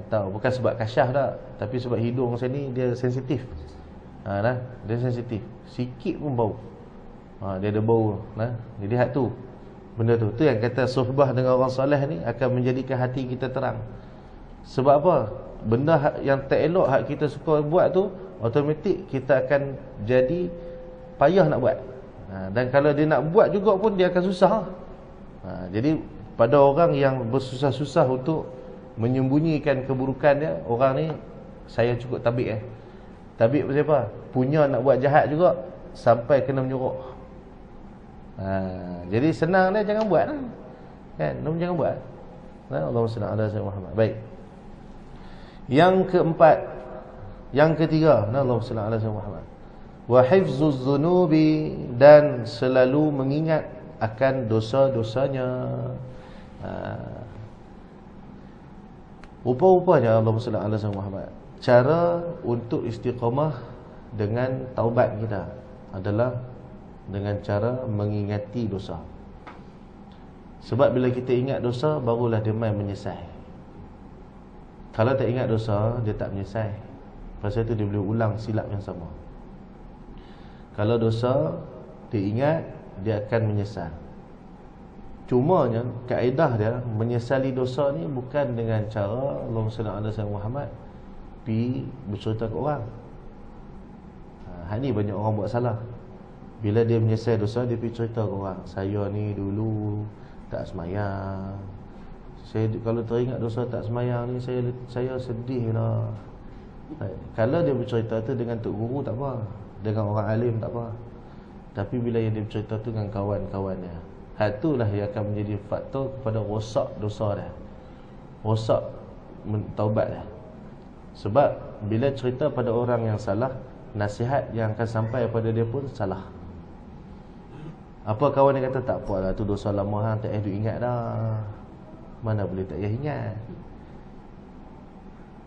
Tahu bukan sebab kasyah tak, tapi sebab hidung saya ni dia sensitif. Dia sensitif. Sikit pun bau. Dia ada bau. Jadi hak tu. Benda tu yang kata suhbah dengan orang soleh ni akan menjadikan hati kita terang. Sebab apa? Benda yang tak elok hak kita suka buat tu, automatik kita akan jadi payah nak buat. Dan kalau dia nak buat juga pun dia akan susah. Jadi pada orang yang bersusah-susah untuk menyembunyikan keburukan dia, orang ni saya cukup tabik Tabik pasal apa? Punya nak buat jahat juga sampai kena menyorok. Jadi senang dia jangan buat lah. Kan? Jangan buat. Allahumma salli ala sayyidina Muhammad. Baik. Yang keempat, yang ketiga, Allahumma salli ala sayyidina Muhammad. Wa hifzuz dzunubi, dan selalu mengingat akan dosa-dosanya. Rupa-rupanya Allahumma salli ala sayyidina Muhammad, cara untuk istiqamah dengan taubat kita adalah dengan cara mengingati dosa. Sebab bila kita ingat dosa, barulah dia main menyesal. Kalau tak ingat dosa, dia tak menyesal. Pasal itu dia boleh ulang silap yang sama. Kalau dosa dia ingat, dia akan menyesal. Cumanya kaedah dia menyesali dosa ni bukan dengan cara Allahumma salli ala sayyidina Muhammad pi bercerita ke orang. Hak ni banyak orang buat salah. Bila dia menyesal dosa, dia pergi cerita ke orang, saya ni dulu tak semayang. Saya kalau teringat dosa tak semayang ni, saya sedih lah. Kalau dia bercerita tu dengan tok guru tak apa, dengan orang alim tak apa. Tapi bila yang dia bercerita tu dengan kawan-kawannya, itulah yang akan menjadi faktor kepada rosak dosa dia, rosak taubat dia. Sebab bila cerita pada orang yang salah, nasihat yang akan sampai pada dia pun salah. Apa kawan dia kata, tak apalah tu dosa lama hang, tak payah ingat dah. Mana boleh tak payah ingat.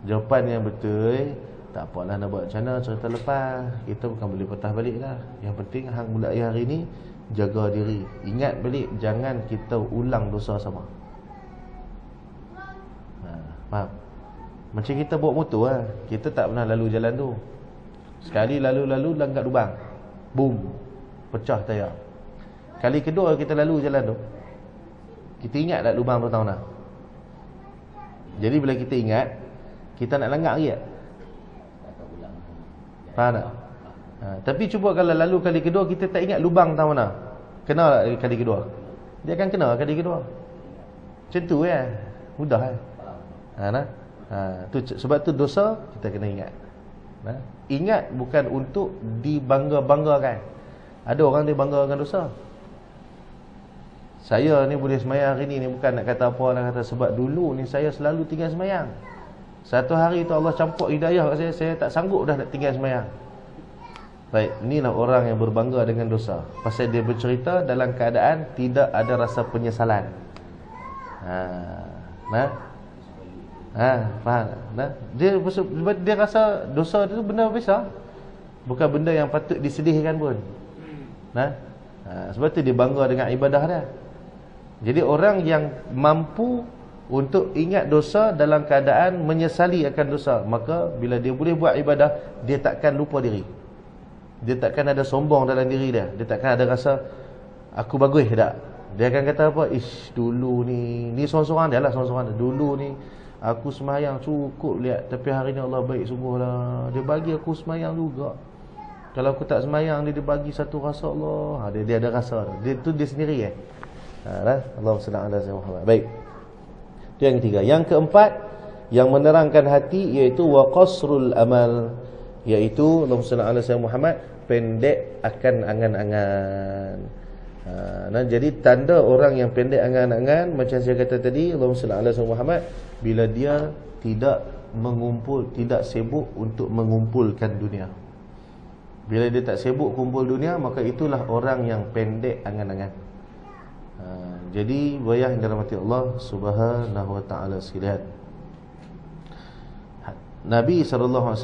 Jawapan yang betul, tak apalah nak buat macam mana, cerita lepas, kita bukan boleh patah balik lah. Yang penting hang mulai hari ni jaga diri, ingat balik, jangan kita ulang dosa sama. Faham? Macam kita bawa motor lah, kita tak pernah lalu jalan tu. Sekali lalu langgar lubang, boom, pecah tayar. Kali kedua kita lalu jalan tu, kita ingat tak lubang tu tahu nak. Jadi bila kita ingat, kita nak langgar lagi tak? Faham tak? Tapi cuba kalau lalu kali kedua kita tak ingat lubang tahu mana, kena tak kali kedua? Dia akan kena kali kedua. Macam tu ya, mudah sebab tu dosa kita kena ingat. Ingat bukan untuk dibangga-banggakan. Ada orang dia bangga dengan dosa. Saya ni boleh semayang hari ni bukan nak kata apa, nak kata sebab dulu ni saya selalu tinggal semayang. Satu hari tu Allah campur hidayah kat saya tak sanggup dah nak tinggal semayang. Baik, inilah orang yang berbangga dengan dosa. Pasal dia bercerita dalam keadaan tidak ada rasa penyesalan. Faham? Dia rasa dosa itu benda besar, bukan benda yang patut disedihkan pun. Sebab tu dia bangga dengan ibadah dia. Jadi orang yang mampu untuk ingat dosa dalam keadaan menyesali akan dosa, maka bila dia boleh buat ibadah, dia takkan lupa diri. Dia takkan ada sombong dalam diri dia. Dia takkan ada rasa aku bagus tak. Dia akan kata apa? Dulu ni seorang-seorang dia lah, seorang-seorang dia. Dulu ni aku semayang cukup lihat, tapi hari ni Allah baik sungguh lah. Dia bagi aku semayang juga. Kalau aku tak semayang, dia bagi satu rasa Allah. Dia ada rasa. Dia tu dia sendiri Allahumma salli ala sayyidina Muhammad. Baik. Itu yang ketiga. Yang keempat, yang menerangkan hati, iaitu wa qasrul amal, iaitu Allahumma salli ala sayyidina Muhammad, pendek akan angan-angan. Jadi tanda orang yang pendek angan-angan, macam saya kata tadi, Allahumma salli ala sayyidina Muhammad, bila dia tidak sibuk untuk mengumpulkan dunia. Bila dia tak sibuk kumpul dunia, maka itulah orang yang pendek angan-angan. Jadi wayah yang dirahmati Allah Subhanahu wa ta'ala sekalian, Nabi SAW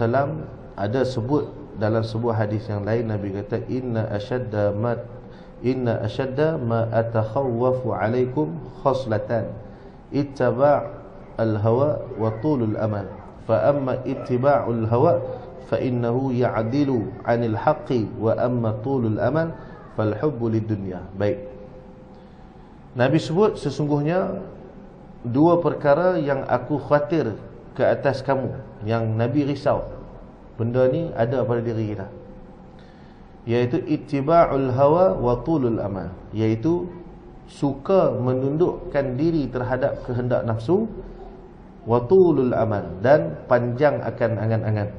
ada sebut dalam sebuah hadis yang lain, Nabi kata inna ashadda inna ashadda ma atakhawwafu alaikum khaslatan ittaba' al-hawa wa tulul amal. Fa amma ittiba'ul hawa fa innahu ya'dilu 'anil haqqi wa amma tulul amal fal hubbu lid-dunya. Baik. Nabi sebut sesungguhnya dua perkara yang aku khawatir ke atas kamu, yang Nabi risau benda ni ada pada diri kita, iaitu ittiba'ul hawa wa tulul amal, iaitu suka menundukkan diri terhadap kehendak nafsu, wa tulul amal, dan panjang akan angan-angan.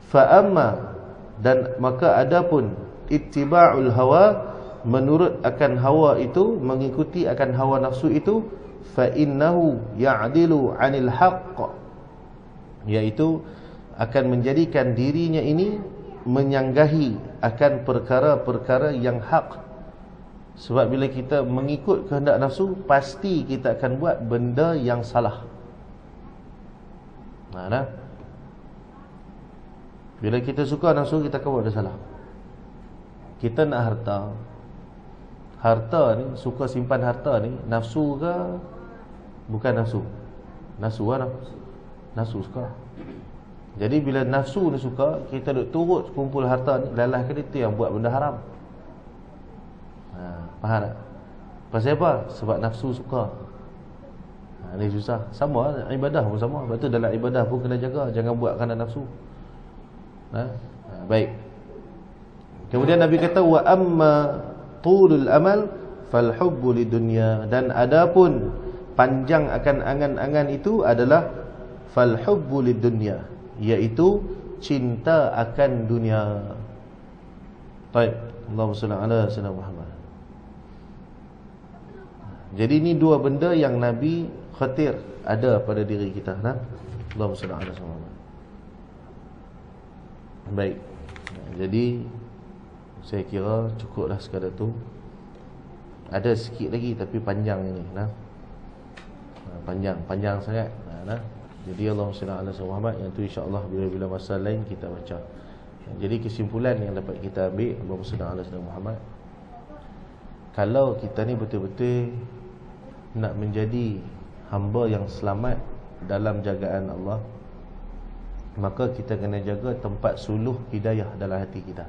Fa amma, dan maka adapun ittiba'ul hawa, menurut akan hawa itu, mengikuti akan hawa nafsu itu, fa innahu ya'dilu 'anil haqq, iaitu akan menjadikan dirinya ini menyanggahi akan perkara-perkara yang hak. Sebab bila kita mengikut kehendak nafsu, pasti kita akan buat benda yang salah. Nah, bila kita suka nafsu, kita akan buat benda salah. Kita nak harta, harta ni, suka simpan harta ni, nafsu ke bukan nafsu? Nafsu lah, nafsu suka. Jadi bila nafsu ni suka, kita duk turut kumpul harta ni, lalah ke itu yang buat benda haram. Faham tak? Pasal apa? Sebab nafsu suka. Ni susah. Sama ibadah pun sama. Sebab tu dalam ibadah pun kena jaga, jangan buat kerana nafsu. Baik. Kemudian Nabi kata, wa amma tulul amal fal hubbu lidunya, dan adapun panjang akan angan-angan itu adalah fal hubbu lidunya, iaitu cinta akan dunia. Baik, Allahumma salli ala sayyidina Muhammad. Jadi ini dua benda yang Nabi khatir ada pada diri kita. Allahumma salli ala sayyidina Muhammad. Baik. Jadi saya kira cukuplah sekadar tu. Ada sikit lagi tapi panjang ini. Panjang sangat. Jadi Allahumma salli ala sayyidina Muhammad, yang tu insya-Allah bila-bila masa lain kita baca. Jadi kesimpulan yang dapat kita ambil, Allahumma salli ala sayyidina Muhammad, kalau kita ni betul-betul nak menjadi hamba yang selamat dalam jagaan Allah, maka kita kena jaga tempat suluh hidayah dalam hati kita.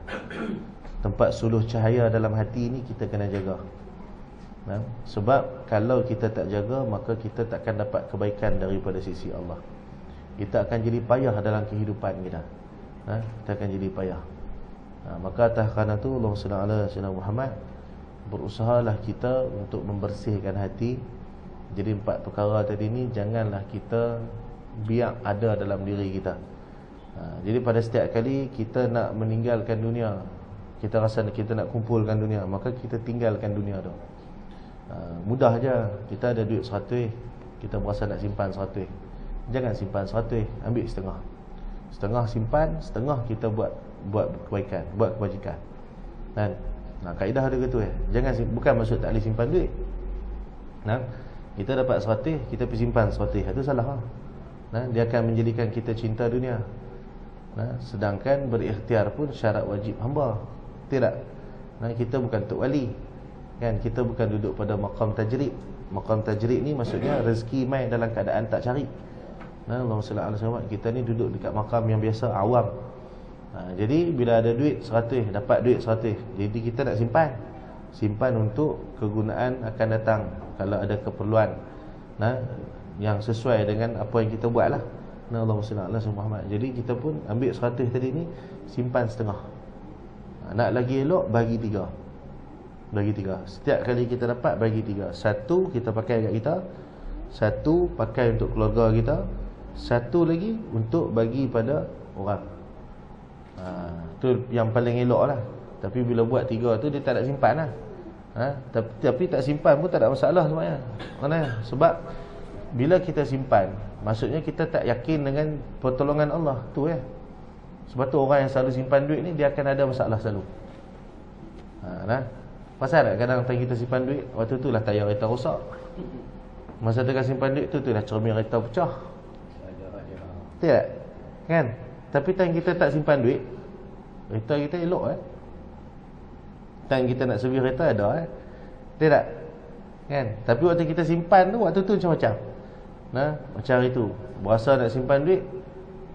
Tempat suluh cahaya dalam hati ni kita kena jaga. Sebab kalau kita tak jaga, maka kita takkan dapat kebaikan daripada sisi Allah. Kita akan jadi payah dalam kehidupan kita. Kita akan jadi payah. Maka atas kerana tu, Allahumma salli ala sayyidina Muhammad, berusahalah kita untuk membersihkan hati. Jadi 4 perkara tadi ni janganlah kita biar ada dalam diri kita. Jadi pada setiap kali kita nak meninggalkan dunia, kita rasa kita nak kumpulkan dunia, maka kita tinggalkan dunia tu. Mudah je. Kita ada duit 100, kita berasa nak simpan 100. Jangan simpan 100, ambil setengah. Setengah simpan, setengah kita buat kebaikan, buat kebajikan. Dan kaedah ada gitu Jangan, bukan maksud tak boleh simpan duit. Kita dapat 100, kita pergi simpan 100, itu salah. Dia akan menjadikan kita cinta dunia. Sedangkan berikhtiar pun syarat wajib hamba. Tidak. Kita bukan tok wali, kan? Kita bukan duduk pada maqam tajrid. Maqam tajrid ni maksudnya rezeki mai dalam keadaan tak cari. Allahumma salli ala sayyidina, kita ni duduk dekat maqam yang biasa, awam. Jadi bila ada duit 100, dapat duit 100, jadi kita nak simpan untuk kegunaan akan datang kalau ada keperluan yang sesuai dengan apa yang kita buat lah. Allahumma salli ala sayyidina Muhammad. Jadi kita pun ambil 100 tadi ni, simpan setengah. Nak lagi elok, bagi 3. Bagi 3. Setiap kali kita dapat, bagi 3. 1 kita pakai kat kita, 1 pakai untuk keluarga kita, 1 lagi untuk bagi pada orang. Tu yang paling elok lah. Tapi bila buat 3 tu, dia tak nak simpan lah. Tapi tak simpan pun tak ada masalah sebenarnya. Sebab bila kita simpan, maksudnya kita tak yakin dengan pertolongan Allah tu Sebab tu orang yang selalu simpan duit ni, dia akan ada masalah selalu. Pasal tak kadang kita simpan duit, waktu tu lah tayar kereta rosak. Masa tengah simpan duit tu lah cermin kereta pecah. Tak? Kan? Tapi time kita tak simpan duit, kereta kita elok Time kita nak servis kereta ada betul tak? Kan? Tapi waktu kita simpan tu, waktu tu macam-macam. Macam hari tu berasa nak simpan duit,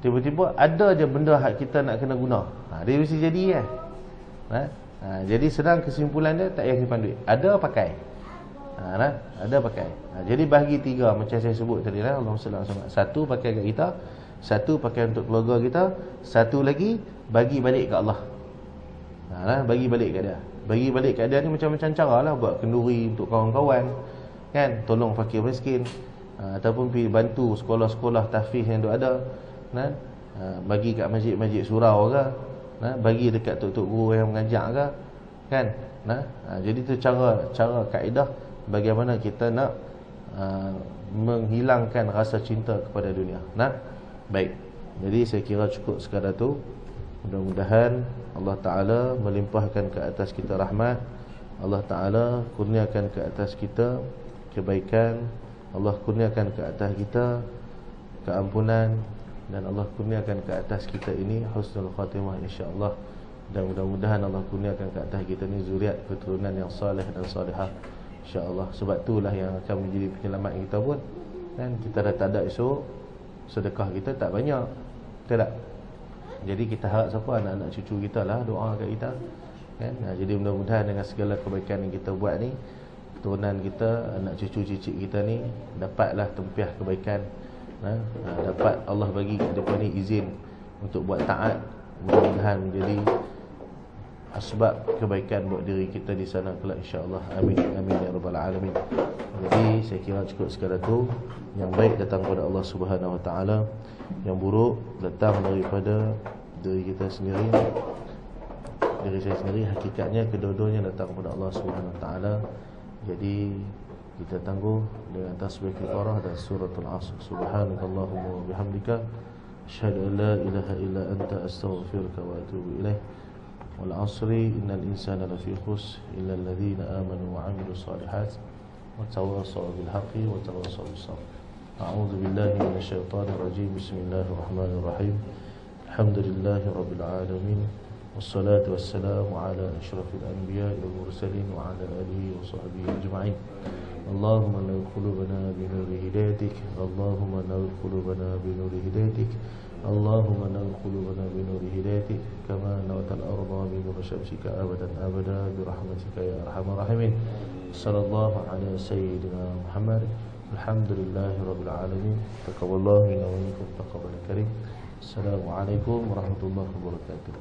tiba-tiba ada je benda hak kita nak kena guna. Dia mesti jadi kan. Jadi senang kesimpulan dia, tak payah simpan duit. Ada pakai. Ada pakai. Jadi bahagi 3 macam saya sebut tadi lah. Allahumma salli ala Muhammad. Satu pakai kat kita, satu pakai untuk keluarga kita, satu lagi bagi balik kat Allah. Bagi balik kat dia. Bagi balik kat dia ni macam-macam cara lah. Buat kenduri untuk kawan-kawan kan, tolong fakir miskin, ataupun pergi bantu sekolah-sekolah tahfiz yang ada, bagi kat masjid-masjid surau ke, bagi dekat tok-tok guru yang mengajar ke kan. Jadi tu cara kaedah bagaimana kita nak menghilangkan rasa cinta kepada dunia. Baik. Jadi saya kira cukup sekadar tu. Mudah-mudahan Allah Ta'ala melimpahkan ke atas kita rahmat, Allah Ta'ala kurniakan ke atas kita kebaikan, Allah kurniakan ke atas kita keampunan, dan Allah kurniakan ke atas kita ini husnul khatimah insya-Allah. Dan mudah-mudahan Allah kurniakan ke atas kita ni zuriat keturunan yang saleh dan salihah insya-Allah. Sebab itulah yang akan menjadi penyelamat kita pun. Dan kita dah tak ada esok, sedekah kita tak banyak, betul tak? Jadi kita harap siapa anak-anak cucu kita lah doa kat kita kan? Jadi mudah-mudahan dengan segala kebaikan yang kita buat ni, keturunan kita, anak cucu cicit kita ni dapatlah tempiah kebaikan, dapat Allah bagi kat mereka ni izin untuk buat taat. Mudah-mudahan menjadi asbab kebaikan buat diri kita di sana kelak insya-Allah. Amin amin ya rabbal alamin. Jadi saya kira cukup sekadar tu. Yang baik datang pada Allah Subhanahu wa taala, yang buruk datang daripada diri kita sendiri, diri saya sendiri. Hakikatnya kedua-duanya datang pada Allah Subhanahu wa taala. Jadi kita tangguh dengan tasbih kifarah dan suratul asr. Subhanakallahumma wa bihamdika asyhadu an la ilaha illa anta astaghfiruka wa atubu ilaik. Wal asri innal insana lafi khusr illa alladhina amanu wa 'amilus solihat wa tawassaw bil haqqi wa tawassaw bis sabr. A'udzu billahi minasy syaithanir rajim. Bismillahirrahmanirrahim. Alhamdulillahi rabbil alamin. Wassalatu wassalamu ala asyrafil anbiya'i wal mursalin wa ala alihi wa sahbihi ajma'in. Allahumma nawwir qulubana bi nuri hidayatik. Allahumma nawwir qulubana bi nuri hidayatik. Allahumma nawwir qulubana bi nuri hidayatik kama nawwartal arda bi nuri syamsika abadan abada bi rahmatika ya arhamar rahimin. Sallallahu ala sayyidina Muhammad. Alhamdulillahi rabbil alamin. Taqabbalallahu minna wa minkum taqabbalan karim. Assalamualaikum warahmatullahi wabarakatuh.